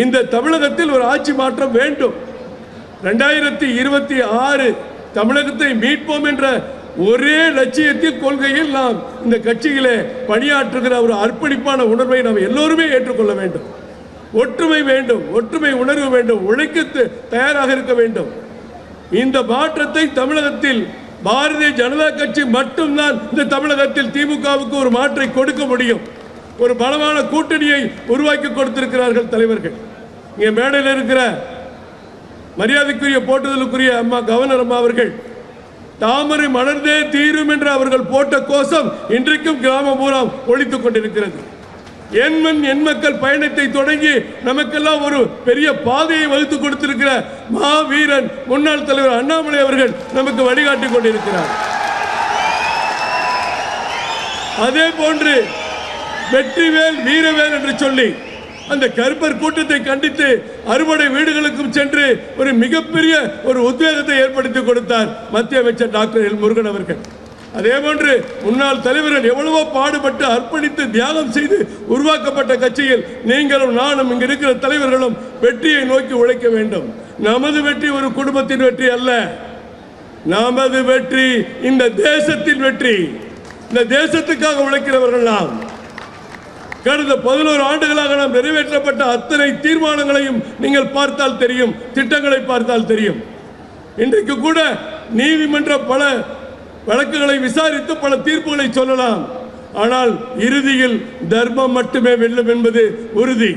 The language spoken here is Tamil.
இந்த தமிழகத்தில் ஒரு ஆட்சி மாற்றம் வேண்டும். 2026 தமிழகத்தை மீட்போம் என்ற ஒரே லட்சியத்தில் கொள்கையில் நாம் இந்த கட்சியிலே பணியாற்றுகிற ஒரு அர்ப்பணிப்பான உணர்வை நாம் எல்லோருமே ஏற்றுக்கொள்ள வேண்டும். ஒற்றுமை வேண்டும், ஒற்றுமை உணர்வு வேண்டும், உழைக்க தயாராக இருக்க வேண்டும். இந்த மாற்றத்தை தமிழகத்தில் பாரதிய ஜனதா கட்சி மட்டும்தான் இந்த தமிழகத்தில் திமுகவுக்கு ஒரு மாற்றை கொடுக்க முடியும். ஒரு பலமான கூட்டணியை உருவாக்கி கொடுத்திருக்கிறார்கள் தலைவர்கள். இங்கே மேடையில் இருக்கிற மரியாதைக்குரிய போட்டுதலுக்குரிய அம்மா கவர்னர் அம்மா அவர்கள் தாமரை மலர்ந்தே தீரும் என்று அவர்கள் போட்ட கோஷம் இன்றைக்கும் கிராமம் பூரா ஒலித்துக் கொண்டிருக்கிறது. எண்மண் எண்மக்கள் பயணத்தை தொடங்கி நமக்கெல்லாம் ஒரு பெரிய பாதையை வகுத்து கொடுத்திருக்கிற மாவீரன் முன்னாள் தலைவர் அண்ணாமலை அவர்கள் நமக்கு வழிகாட்டி கொண்டிருக்கிறார். அதே போன்று வெற்றிவேல் வீரவேல் என்று சொல்லி அந்த கருப்பர் கூட்டத்தை கண்டித்து அறுபடை வீடுகளுக்கும் சென்று ஒரு மிகப்பெரிய ஒரு உத்வேகத்தை ஏற்படுத்தி கொடுத்தார் மத்திய அமைச்சர் டாக்டர் எல் முருகன் அவர்கள். அதே போன்று முன்னாள் தலைவர்கள் எவ்வளவோ பாடுபட்டு அர்ப்பணித்து தியாகம் செய்து உருவாக்கப்பட்ட கட்சியில் நீங்களும் நானும் இங்கு இருக்கிற தலைவர்களும் வெற்றியை நோக்கி உழைக்க வேண்டும். நமது வெற்றி ஒரு குடும்பத்தின் வெற்றி அல்ல, நமது வெற்றி இந்த தேசத்தின் வெற்றி. இந்த தேசத்துக்காக உழைக்கிறவர்கள் நாம். கடந்த 11 ஆண்டுகளாக நாம் நிறைவேற்றப்பட்ட அத்தனை தீர்மானங்களையும் நீங்கள் பார்த்தால் தெரியும், திட்டங்களை பார்த்தால் தெரியும். இன்றைக்கு கூட நீதிமன்ற பல வழக்குகளை விசாரித்து பல தீர்ப்புகளை சொல்லலாம், ஆனால் இறுதியில் தர்மம் மட்டுமே வெல்லும் என்பது உறுதி.